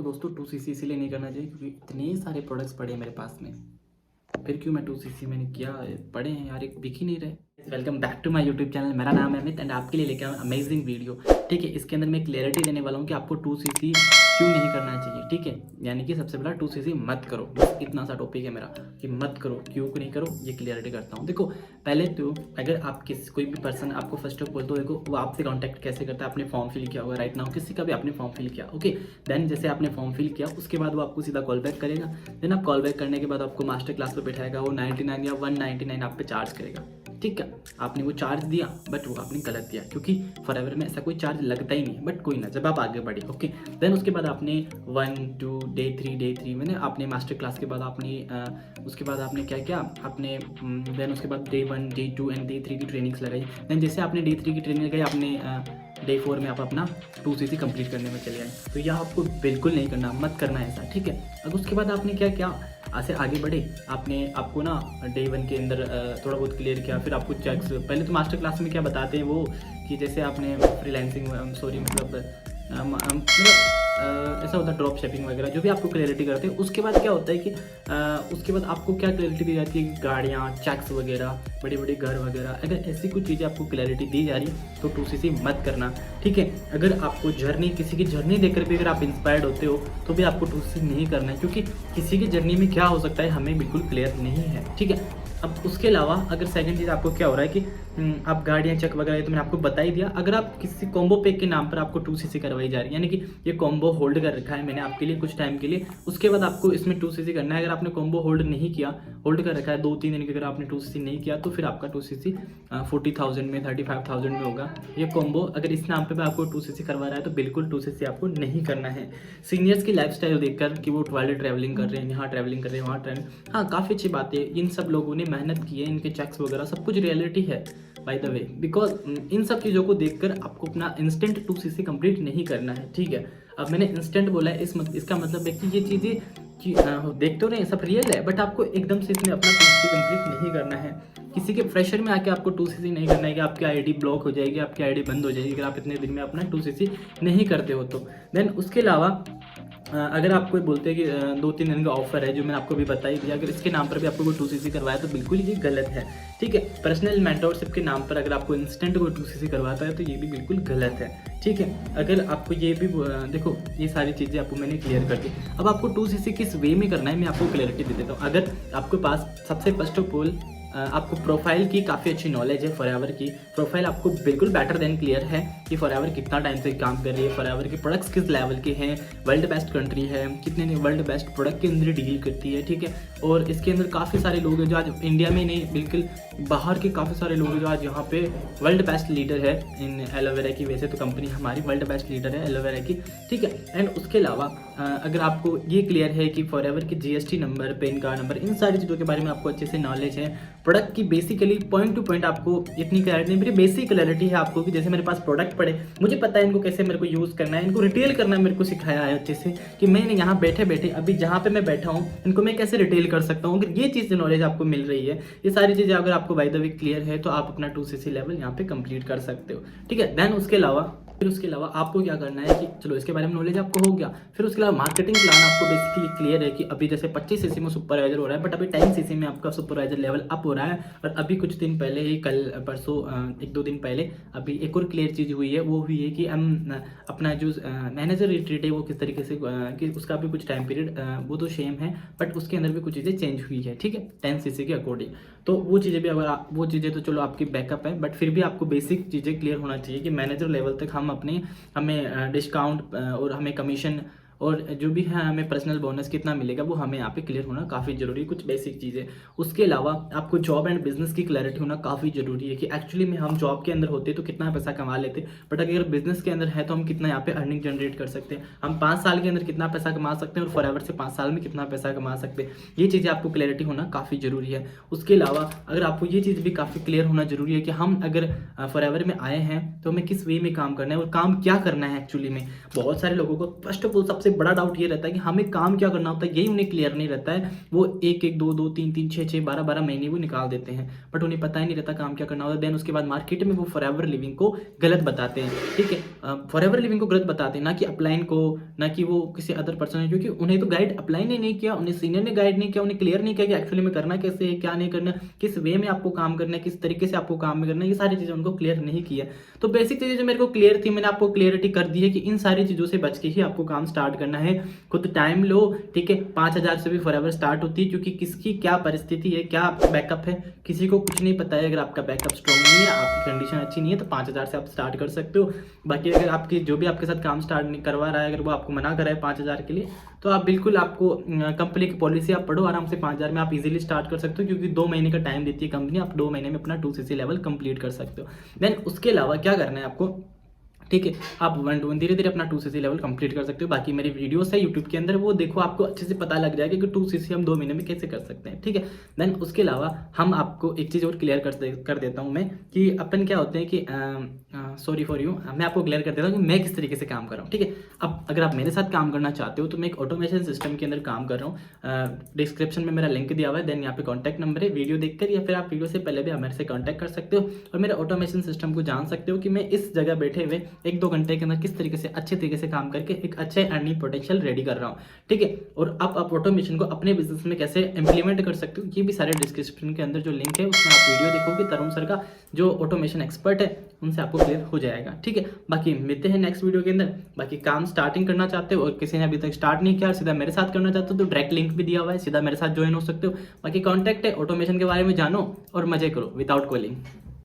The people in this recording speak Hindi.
तो दोस्तों 2cc इसलिए नहीं करना चाहिए क्योंकि इतने सारे प्रोडक्ट्स पड़े हैं मेरे पास में। फिर क्यों मैं 2cc मैंने किया पड़े हैं यार, एक दिख ही नहीं रहे। Welcome back to my YouTube channel. मेरा नाम है अमित एंड आपके लिए लेकर आया अमेजिंग वीडियो। ठीक है, इसके अंदर मैं क्लैरिटी देने वाला हूँ कि आपको 2cc क्यों नहीं करना चाहिए। ठीक है, यानी कि सबसे पहला 2cc मत करो, बस इतना सा टॉपिक है मेरा कि मत करो, क्यों नहीं करो ये क्लियरिटी करता हूँ। देखो पहले तो अगर आप कोई भी पर्सन आपको फर्स्ट ऑफ ऑल तो देखो वो आपसे कॉन्टैक्ट कैसे करता है, आपने फॉर्म फिल किया होगा राइट नाउ, किसी का भी आपने फॉर्म फिल किया ओके। देन जैसे आपने फॉर्म फिल किया उसके बाद वो आपको सीधा कॉल बैक करेगा। देन आप कॉल बैक करने के बाद आपको मास्टर क्लास पर बैठाएगा, वो 99 या 199 आप पे चार्ज करेगा। ठीक है, आपने वो चार्ज दिया बट वो आपने गलत दिया क्योंकि फॉरएवर में ऐसा कोई चार्ज लगता ही नहीं है। बट कोई ना, जब आप आगे बढ़े ओके। देन उसके बाद आपने 1 2 डे 3 मैंने आपने मास्टर क्लास के बाद आपने उसके बाद आपने क्या किया आपने देन उसके बाद डे 1 डे 2 एंड डे 3 की ट्रेनिंग्स लगाई। देन जैसे आपने डे 3 की ट्रेनिंग लगाई आपने डे 4 में आप अपना 2cc कंप्लीट करने में चले आए। तो यह आपको बिल्कुल नहीं करना, मत करना ऐसा। ठीक है, अब उसके बाद आपने क्या किया, ऐसे आगे बढ़े, आपको ना डे 1 के अंदर थोड़ा बहुत क्लियर किया। फिर आपको चेक्स पहले तो मास्टर क्लास में क्या बताते हैं वो कि जैसे आपने फ्रीलांसिंग मतलब ऐसा होता है ड्रॉप शिपिंग वगैरह जो भी आपको क्लैरिटी करते हैं। उसके बाद क्या होता है कि उसके बाद आपको क्या क्लैरिटी दी जाती है, गाड़ियाँ चेक्स वगैरह बड़े बड़े घर वगैरह। अगर ऐसी कुछ चीज़ें आपको क्लैरिटी दी जा रही है तो 2cc मत करना। ठीक है, अगर आपको जर्नी किसी की जर्नी देखकर भी अगर आप इंस्पायर्ड होते हो तो भी आपको 2cc नहीं करना है क्योंकि किसी की जर्नी में क्या हो सकता है हमें बिल्कुल क्लियर नहीं है। ठीक है, अब उसके अलावा अगर सेकंड चीज़ आपको क्या हो रहा है कि आप गाड़ियाँ चेक वगैरह तो मैंने आपको बता ही दिया। अगर आप किसी कॉम्बो पैक के नाम पर आपको 2cc करवाई जा रही है, यानी कि ये कॉम्बो होल्ड कर रखा है मैंने आपके लिए कुछ टाइम के लिए, उसके बाद आपको इसमें 2cc करना है। अगर आपने कॉम्बो होल्ड नहीं किया, होल्ड कर रखा है 2-3 दिन के, अगर आपने 2cc नहीं किया तो फिर आपका 2cc 40,000 में 35,000 में होगा ये कॉम्बो। अगर इस नाम पर आपको 2cc करवा रहा है तो बिल्कुल 2cc आपको नहीं करना है। सीनियर्स की लाइफस्टाइल देखकर कि वो टॉयलेट ट्रैवलिंग कर रहे हैं, यहाँ ट्रैवलिंग कर रहे हैं, वहाँ ट्रैवलिंग, हाँ काफ़ी अच्छी बात है, इन सब लोगों ने मेहनत की है, इनके चेक्स वगैरह सब कुछ रियलिटी है by the way. Because in सब चीज़ों को देखकर आपको अपना इंस्टेंट 2cc कंप्लीट नहीं करना है। ठीक है, अब मैंने इंस्टेंट बोला है इसका मतलब है कि ये चीज़ें कि देखते हो रहे सब रियल है, बट आपको एकदम से इसमें अपना 2cc कंप्लीट नहीं करना है। किसी के प्रेशर में आके आपको 2cc नहीं करना है कि आपकी आईडी ब्लॉक हो जाएगी, आपकी आईडी बंद हो जाएगी अगर आप इतने दिन में अपना 2cc नहीं करते हो तो। देन उसके अलावा अगर आप कोई बोलते हैं कि 2-3 दिन का ऑफर है जो मैंने आपको भी बता ही दिया, अगर इसके नाम पर भी आपको कोई 2cc करवाया तो बिल्कुल ये गलत है। ठीक है, पर्सनल मेंटरशिप के नाम पर अगर आपको इंस्टेंट कोई 2cc करवाता है तो ये भी बिल्कुल गलत है। ठीक है, अगर आपको ये भी देखो ये सारी चीज़ें आपको मैंने क्लियर कर दी। अब आपको 2cc किस वे में करना है मैं आपको क्लियरिटी दे देता हूँ। अगर आपके पास सबसे फर्स्ट ऑफ ऑल आपको प्रोफाइल की काफ़ी अच्छी नॉलेज है, फॉरएवर की प्रोफाइल आपको बिल्कुल बेटर देन क्लियर है कि फॉरएवर कितना टाइम से काम कर रही है, फॉरएवर के प्रोडक्ट्स किस लेवल के हैं, वर्ल्ड बेस्ट कंट्री है, कितने वर्ल्ड बेस्ट प्रोडक्ट के अंदर डील करती है। ठीक है, और इसके अंदर काफ़ी सारे लोग हैं जो आज इंडिया में नहीं बिल्कुल बाहर के काफ़ी सारे लोग हैं जो आज यहाँ पे वर्ल्ड बेस्ट लीडर है इन एलोवेरा की। वैसे तो कंपनी हमारी वर्ल्ड बेस्ट लीडर है एलोवेरा की। ठीक है, एंड उसके अलावा अगर आपको ये क्लियर है कि फॉरएवर की GST number, PAN card number, इन सारी चीज़ों के बारे में आपको अच्छे से नॉलेज है, प्रोडक्ट की बेसिकली पॉइंट टू पॉइंट आपको इतनी क्लैरिटी नहीं, मेरी बेसिक क्लैरिटी है आपको कि जैसे मेरे पास प्रोडक्ट पड़े, मुझे पता है इनको कैसे मेरे को यूज़ करना है, इनको रिटेल करना मेरे को सिखाया है अच्छे से कि मैंने यहाँ बैठे बैठे अभी जहाँ पे मैं बैठा हूँ इनको मैं कैसे रिटेल कर सकता हूँ। अगर ये चीज़ नॉलेज आपको मिल रही है, ये सारी चीज़ें अगर आपको बाय द वे क्लियर है तो आप अपना 2cc लेवल यहाँ पे कंप्लीट कर सकते हो। ठीक है, देन उसके अलावा आपको क्या करना है कि चलो इसके बारे में नॉलेज आपको हो गया। फिर उसके अलावा मार्केटिंग प्लान आपको बेसिकली क्लियर है कि अभी जैसे 25cc में सुपरवाइजर हो रहा है, बट अभी 10cc में आपका सुपरवाइजर लेवल अप हो रहा है। और अभी कुछ दिन पहले ही, कल परसों 1-2 दिन पहले अभी एक और क्लियर चीज़ हुई है, वो हुई है कि हम अपना जो मैनेजर रिट्रीट है वो किस तरीके से कि उसका भी कुछ टाइम पीरियड वो तो सेम है बट उसके अंदर भी कुछ चीज़ें चेंज हुई है। ठीक है, 10cc के अकॉर्डिंग। तो वो चीज़ें भी अगर वो चीज़ें तो चलो आपकी बैकअप है, बट फिर भी आपको बेसिक चीज़ें क्लियर होना चाहिए कि मैनेजर लेवल तक हमें डिस्काउंट और हमें कमीशन और जो भी है हमें पर्सनल बोनस कितना मिलेगा वो हमें यहाँ पे क्लियर होना काफ़ी ज़रूरी है, कुछ बेसिक चीज़ें। उसके अलावा आपको जॉब एंड बिजनेस की क्लैरिटी होना काफ़ी ज़रूरी है कि एक्चुअली में हम जॉब के अंदर होते तो कितना पैसा कमा लेते, बट अगर बिजनेस के अंदर है तो हम कितना यहाँ पे अर्निंग जनरेट कर सकते हैं, हम 5 साल के अंदर कितना पैसा कमा सकते हैं और फॉरएवर से 5 साल में कितना पैसा कमा सकते हैं। ये चीज़ें आपको क्लैरिटी होना काफ़ी ज़रूरी है। उसके अलावा अगर आपको ये चीज़ भी काफ़ी क्लियर होना ज़रूरी है कि हम अगर फॉरएवर में आए हैं तो हमें किस वे में काम करना है और काम क्या करना है एक्चुअली में। बहुत सारे लोगों को फर्स्ट ऑफ ऑल सबसे सबसे बड़ा डाउट ये रहता है कि हमें काम क्या करना होता है, यही उन्हें क्लियर नहीं रहता है। वो 1-1, 2-2, 3-3, 6-6, 12-12 महीने वो निकाल देते हैं, बट उन्हें पता ही नहीं रहता काम क्या करना होता है। देन उसके बाद मार्केट में वो फॉरएवर लिविंग को गलत बताते हैं, ठीक है। फॉरएवर लिविंग को गलत बताते हैं, ना कि अपलाइन को, ना कि वो किसी अदर पर्सन है, क्योंकि उन्हें तो गाइड अपलाइन ने नहीं किया, उन्हें सीनियर ने गाइड नहीं किया, उन्हें क्लियर नहीं किया कि एक्चुअली में करना कैसे है, क्या नहीं करना, किस वे में आपको काम करना है, किस तरीके से आपको काम करना है, ये सारी चीज़ें उनको क्लियर नहीं किया। तो बेसिक चीज़ें जो मेरे को क्लियर थी, मैंने आपको क्लियरिटी कर दी है कि इन सारी चीज़ों से बच के ही आपको काम स्टार्ट करना है। खुद टाइम लो, ठीक है। 5,000 से भी फॉरएवर स्टार्ट होती है, क्योंकि किसकी क्या परिस्थिति है, क्या बैकअप है, किसी को कुछ नहीं पता है। अगर आपका बैकअप स्ट्रॉन्ग नहीं है, आपकी कंडीशन अच्छी नहीं है, तो 5,000 से आप स्टार्ट कर सकते हो। बाकी अगर आपकी जो भी आपके साथ काम स्टार्ट नहीं करवा रहा है, अगर वो आपको मना कर रहा है 5,000 के लिए, तो आप बिल्कुल, आपको कंपनी की पॉलिसी आप पढ़ो, आराम से 5,000 में आप इजीली स्टार्ट कर सकते हो, क्योंकि 2 महीने का टाइम देती है कंपनी, आप 2 महीने में अपना 2cc लेवल कंप्लीट कर सकते हो। देन उसके अलावा क्या करना है आपको, ठीक है, आप 1-2 धीरे धीरे अपना 2cc लेवल कंप्लीट कर सकते हो। बाकी मेरी वीडियोस है यूट्यूब के अंदर, वो देखो, आपको अच्छे से पता लग जाएगा कि 2cc हम 2 महीने में कैसे कर सकते हैं, ठीक है। देन उसके अलावा हम आपको एक चीज़ और क्लियर कर देता हूँ मैं, कि अपन क्या होते हैं कि सॉरी फॉर यू, मैं आपको क्लियर कर देता हूँ कि मैं किस तरीके से काम कर रहा हूँ, ठीक है। अब अगर आप मेरे साथ काम करना चाहते हो, तो मैं एक ऑटोमेशन सिस्टम के अंदर काम कर रहा हूँ। डिस्क्रिप्शन में मेरा लिंक दिया हुआ है, देन यहाँ पे कॉन्टैक्ट नंबर है, वीडियो देखकर या फिर आप वीडियो से पहले भी आप मेरे से कॉन्टैक्ट कर सकते हो और मेरे ऑटोमेशन सिस्टम को जान सकते हो कि मैं इस जगह बैठे हुए 1-2 घंटे के अंदर किस तरीके से अच्छे तरीके से काम करके एक अच्छे अर्निंग पोटेंशियल रेडी कर रहा हूँ, ठीक है। और अब आप ऑटोमेशन को अपने बिजनेस में कैसे इंप्लीमेंट कर सकते हो, ये भी सारे डिस्क्रिप्शन के अंदर जो लिंक है उसमें आप वीडियो देखोगे, तरुण सर का जो ऑटोमेशन एक्सपर्ट है, उनसे आपको क्लियर हो जाएगा, ठीक है। बाकी मिलते हैं नेक्स्ट वीडियो के अंदर। बाकी काम स्टार्टिंग करना चाहते हो और किसी ने अभी तक स्टार्ट नहीं किया, सीधा मेरे साथ करना चाहते हो, तो डायरेक्ट लिंक भी दिया हुआ है, सीधा मेरे साथ ज्वाइन हो सकते हो। बाकी कॉन्टैक्ट है, ऑटोमेशन के बारे में जानो और मजे करो विदाउट कॉलिंग।